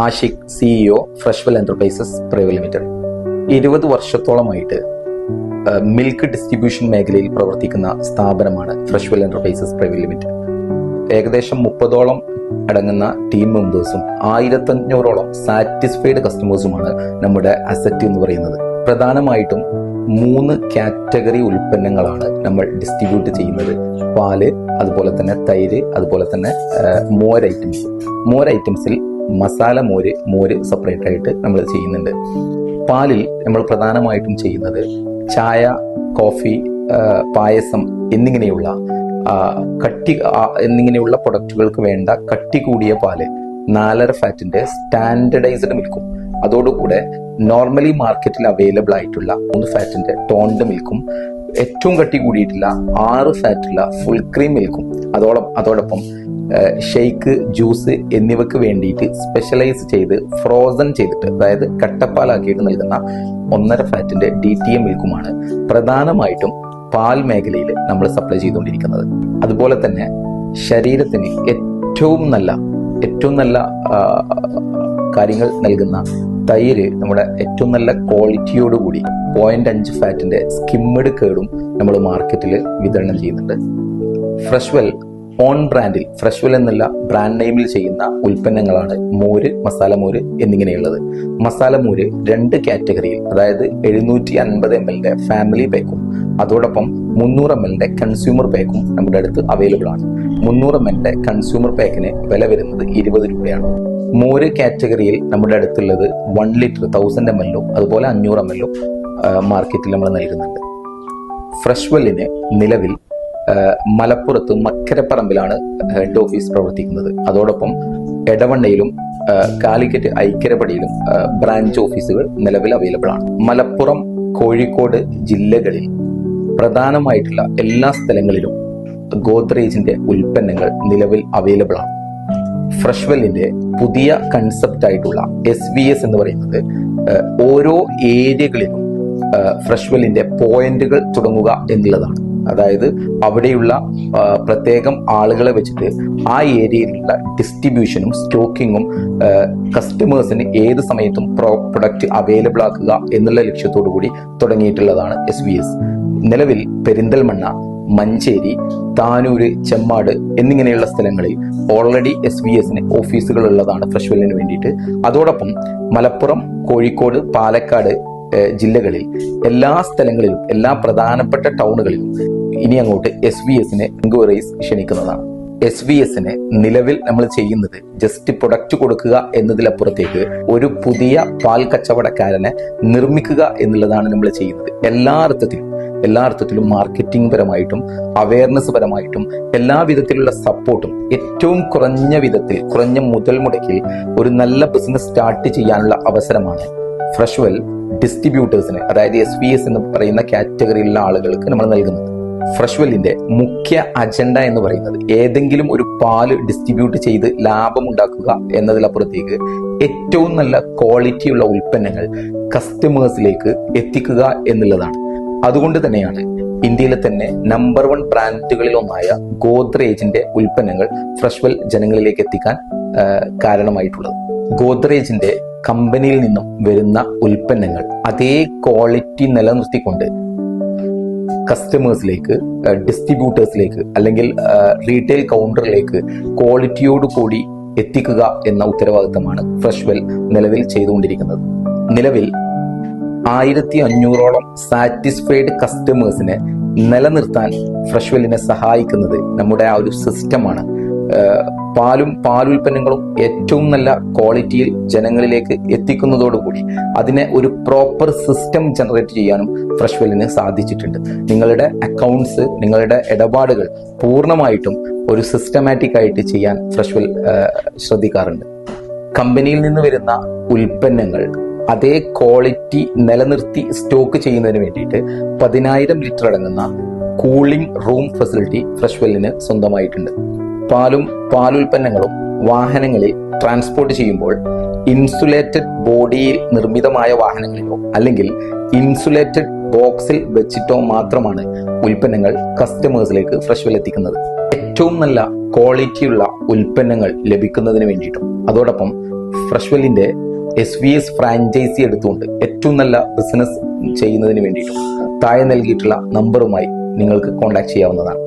Ashiq, CEO, Freshwell enterprises private limited. 20 വർഷത്തോളമായിട്ട് milk distribution മേഖലയിൽ പ്രവർത്തിക്കുന്ന സ്ഥാപനമാണ് ഫ്രഷ്വെൽ എന്റർപ്രൈസസ് പ്രൈവറ്റ് ലിമിറ്റഡ്. ഏകദേശം 30ഓളം അടങ്ങുന്ന ടീം മെമ്പേഴ്സും 1500ഓളം സാറ്റിസ്ഫൈഡ് കസ്റ്റമേഴ്സുമാണ് നമ്മുടെ അസറ്റ് എന്ന് പറയുന്നത്. പ്രധാനമായിട്ടും 3 കാറ്റഗറി ഉൽപ്പന്നങ്ങളാണ് നമ്മൾ ഡിസ്ട്രിബ്യൂട്ട് ചെയ്യുന്നത്. പാല്, അതുപോലെ തന്നെ തൈര്, അതുപോലെ തന്നെ മോര് ഐറ്റംസ്. മോര് ഐറ്റംസിൽ മസാല മോര് സെപ്പറേറ്റ് ആയിട്ട് നമ്മൾ ചെയ്യുന്നുണ്ട്. പാലിൽ നമ്മൾ പ്രധാനമായിട്ടും ചെയ്യുന്നത് ചായ, കോഫി, പായസം എന്നിങ്ങനെയുള്ള പ്രൊഡക്റ്റുകൾക്ക് വേണ്ട കട്ടി കൂടിയ പാല്, 4.5 ഫാറ്റിന്റെ സ്റ്റാൻഡർഡൈസ്ഡ് മിൽക്കും, അതോടുകൂടെ നോർമലി മാർക്കറ്റിൽ അവൈലബിൾ ആയിട്ടുള്ള 3 ഫാറ്റിന്റെ ടോൺഡ് മിൽക്കും, ഏറ്റവും കട്ടി കൂടിയിട്ടുള്ള 6 ഫാറ്റുള്ള ഫുൾ ക്രീം മിൽക്കും, അതോടൊപ്പം ഷെയ്ക്ക്, ജ്യൂസ് എന്നിവക്ക് വേണ്ടിയിട്ട് സ്പെഷ്യലൈസ് ചെയ്ത് ഫ്രോസൺ ചെയ്തിട്ട്, അതായത് കട്ടപ്പാലാക്കിയിട്ട് നൽകുന്ന 1.5 ഫാറ്റിന്റെ DTM മിൽക്കുമാണ് പ്രധാനമായിട്ടും പാൽ മേഖലയിൽ നമ്മൾ സപ്ലൈ ചെയ്തുകൊണ്ടിരിക്കുന്നത്. അതുപോലെ തന്നെ ശരീരത്തിന് ഏറ്റവും നല്ല കാര്യങ്ങൾ നൽകുന്ന തൈര് നമ്മുടെ ഏറ്റവും നല്ല ക്വാളിറ്റിയോടുകൂടി 0.5 ഫാറ്റിന്റെ സ്കിമ്മഡ് കേടും നമ്മൾ മാർക്കറ്റിൽ വിതരണം ചെയ്യുന്നുണ്ട്. ഫ്രഷ്വെൽ ഓൺ ബ്രാൻഡിൽ, ഫ്രഷ്വെൽ എന്നുള്ള ബ്രാൻഡ് നെയിമിൽ ചെയ്യുന്ന ഉൽപ്പന്നങ്ങളാണ് മോര്, മസാല മോര് എന്നിങ്ങനെയുള്ളത്. മസാല മോര് 2 കാറ്റഗറിയിൽ, അതായത് 750 ml ഫാമിലി പാക്കും അതോടൊപ്പം 300 ml കൺസ്യൂമർ പാക്കും നമ്മുടെ അടുത്ത് അവൈലബിൾ ആണ്. 300 ml കൺസ്യൂമർ പാക്കിന് വില വരുന്നത് 20 രൂപയാണ്. മോര് കാറ്റഗറിയിൽ നമ്മുടെ അടുത്തുള്ളത് 1 ലിറ്റർ 1000 ml അതുപോലെ 500 ml മാർക്കറ്റിൽ നമ്മൾ നൽകുന്നുണ്ട്. ഫ്രഷ്വെല്ലിന് നിലവിൽ മലപ്പുറത്ത് മക്കരപ്പറമ്പിലാണ് ഹെഡ് ഓഫീസ് പ്രവർത്തിക്കുന്നത്. അതോടൊപ്പം എടവണ്ണയിലും കാലിക്കറ്റ് ഐക്കരപ്പടിയിലും ബ്രാഞ്ച് ഓഫീസുകൾ നിലവിൽ അവൈലബിൾ ആണ്. മലപ്പുറം, കോഴിക്കോട് ജില്ലകളിൽ പ്രധാനമായിട്ടുള്ള എല്ലാ സ്ഥലങ്ങളിലും ഗോദ്രേജിന്റെ ഉൽപ്പന്നങ്ങൾ നിലവിൽ അവൈലബിൾ ആണ്. ഫ്രഷ്വെല്ലിന്റെ പുതിയ കൺസെപ്റ്റ് ആയിട്ടുള്ള SVS എന്ന് പറയുന്നത് ഓരോ ഏരിയകളിലും ഫ്രഷ്വെല്ലിന്റെ പോയിന്റുകൾ തുടങ്ങുക എന്നുള്ളതാണ്. അതായത് അവിടെയുള്ള പ്രത്യേകം ആളുകളെ വെച്ചിട്ട് ആ ഏരിയയിലുള്ള ഡിസ്ട്രിബ്യൂഷനും സ്റ്റോക്കിങ്ങും കസ്റ്റമേഴ്സിന് ഏത് സമയത്തും പ്രൊഡക്റ്റ് അവൈലബിൾ ആക്കുക എന്നുള്ള ലക്ഷ്യത്തോടു കൂടി തുടങ്ങിയിട്ടുള്ളതാണ് SVS. നിലവിൽ പെരിന്തൽമണ്ണ, മഞ്ചേരി, താനൂര്, ചെമ്മാട് എന്നിങ്ങനെയുള്ള സ്ഥലങ്ങളിൽ ഓൾറെഡി SVSന് ഓഫീസുകൾ ഉള്ളതാണ് ഫ്രഷ്വെല്ലിന് വേണ്ടിയിട്ട്. അതോടൊപ്പം മലപ്പുറം, കോഴിക്കോട്, പാലക്കാട് ജില്ലകളിൽ എല്ലാ സ്ഥലങ്ങളിലും, എല്ലാ പ്രധാനപ്പെട്ട ടൗണുകളിലും ഇനി അങ്ങോട്ട് SVSന് എൻക്വയറീസ് ക്ഷണിക്കുന്നതാണ്. SVSന് നിലവിൽ നമ്മൾ ചെയ്യുന്നത് ജസ്റ്റ് പ്രൊഡക്റ്റ് കൊടുക്കുക എന്നതിലപ്പുറത്തേക്ക് ഒരു പുതിയ പാൽ കച്ചവടക്കാരനെ നിർമ്മിക്കുക എന്നുള്ളതാണ് നമ്മൾ ചെയ്യുന്നത്. എല്ലാ അർത്ഥത്തിലും മാർക്കറ്റിംഗ് പരമായിട്ടും അവയർനെസ് പരമായിട്ടും എല്ലാ വിധത്തിലുള്ള സപ്പോർട്ടും ഏറ്റവും കുറഞ്ഞ മുതൽ മുടക്കിൽ ഒരു നല്ല ബിസിനസ് സ്റ്റാർട്ട് ചെയ്യാനുള്ള അവസരമാണ് ഫ്രഷ്വെൽ ഡിസ്ട്രിബ്യൂട്ടേഴ്സിന്, അതായത് SVS എന്ന് പറയുന്ന കാറ്റഗറിയിലുള്ള ആളുകൾക്ക് നമ്മൾ നൽകുന്നത്. ഫ്രഷ്വെല്ലിന്റെ മുഖ്യ അജണ്ട എന്ന് പറയുന്നത് ഏതെങ്കിലും ഒരു പാല് ഡിസ്ട്രിബ്യൂട്ട് ചെയ്ത് ലാഭമുണ്ടാക്കുക എന്നതിലപ്പുറത്തേക്ക് ഏറ്റവും നല്ല ക്വാളിറ്റിയുള്ള ഉൽപ്പന്നങ്ങൾ കസ്റ്റമേഴ്സിലേക്ക് എത്തിക്കുക എന്നുള്ളതാണ്. അതുകൊണ്ട് തന്നെയാണ് ഇന്ത്യയിലെ തന്നെ നമ്പർ 1 ബ്രാൻഡുകളിൽ ഒന്നായ ഗോദ്രേജിന്റെ ഉൽപ്പന്നങ്ങൾ ഫ്രഷ്വെൽ ജനങ്ങളിലേക്ക് എത്തിക്കാൻ കാരണമായിട്ടുള്ളത്. ഗോദ്രേജിന്റെ കമ്പനിയിൽ നിന്നും വരുന്ന ഉൽപ്പന്നങ്ങൾ അതേ ക്വാളിറ്റി നിലനിർത്തിക്കൊണ്ട് കസ്റ്റമേഴ്സിലേക്ക്, ഡിസ്ട്രിബ്യൂട്ടേഴ്സിലേക്ക് അല്ലെങ്കിൽ റീറ്റെയിൽ കൗണ്ടറിലേക്ക് ക്വാളിറ്റിയോടുകൂടി എത്തിക്കുക എന്ന ഉത്തരവാദിത്തമാണ് ഫ്രഷ്വെൽ നിലവിൽ ചെയ്തുകൊണ്ടിരിക്കുന്നത്. നിലവിൽ 1500ഓളം സാറ്റിസ്ഫൈഡ് കസ്റ്റമേഴ്സിനെ നിലനിർത്താൻ ഫ്രഷ്വെല്ലിനെ സഹായിക്കുന്നത് നമ്മുടെ ആ ഒരു സിസ്റ്റമാണ്. പാലുൽപ്പന്നങ്ങളും ഏറ്റവും നല്ല ക്വാളിറ്റിയിൽ ജനങ്ങളിലേക്ക് എത്തിക്കുന്നതോടുകൂടി അതിനെ ഒരു പ്രോപ്പർ സിസ്റ്റം ജനറേറ്റ് ചെയ്യാനും ഫ്രഷ്വെല്ലിന് സാധിച്ചിട്ടുണ്ട്. നിങ്ങളുടെ അക്കൗണ്ട്സ്, നിങ്ങളുടെ ഇടപാടുകൾ പൂർണ്ണമായിട്ടും ഒരു സിസ്റ്റമാറ്റിക് ആയിട്ട് ചെയ്യാൻ ഫ്രഷ്വെൽ ശ്രദ്ധിക്കാറുണ്ട്. കമ്പനിയിൽ നിന്ന് വരുന്ന ഉൽപ്പന്നങ്ങൾ അതേ ക്വാളിറ്റി നിലനിർത്തി സ്റ്റോക്ക് ചെയ്യുന്നതിന് വേണ്ടിയിട്ട് 10,000 ലിറ്റർ അടങ്ങുന്ന കൂളിംഗ് റൂം ഫെസിലിറ്റി ഫ്രഷ്വെല്ലിന് സ്വന്തമായിട്ടുണ്ട്. പാലുൽപ്പന്നങ്ങളും വാഹനങ്ങളിൽ ട്രാൻസ്പോർട്ട് ചെയ്യുമ്പോൾ ഇൻസുലേറ്റഡ് ബോഡിയിൽ നിർമ്മിതമായ വാഹനങ്ങളിലോ അല്ലെങ്കിൽ ഇൻസുലേറ്റഡ് ബോക്സിൽ വെച്ചിട്ടോ മാത്രമാണ് ഉൽപ്പന്നങ്ങൾ കസ്റ്റമേഴ്സിലേക്ക് ഫ്രഷ്വെൽ എത്തിക്കുന്നത്. ഏറ്റവും നല്ല ക്വാളിറ്റിയുള്ള ഉൽപ്പന്നങ്ങൾ ലഭിക്കുന്നതിന് വേണ്ടിയിട്ടും അതോടൊപ്പം ഫ്രഷ്വെല്ലിന്റെ SVS ഫ്രാഞ്ചൈസി എടുത്തുകൊണ്ട് ഏറ്റവും നല്ല ബിസിനസ് ചെയ്യുന്നതിന് വേണ്ടിയിട്ടും താഴെ നൽകിയിട്ടുള്ള നമ്പറുമായി നിങ്ങൾക്ക് കോൺടാക്ട് ചെയ്യാവുന്നതാണ്.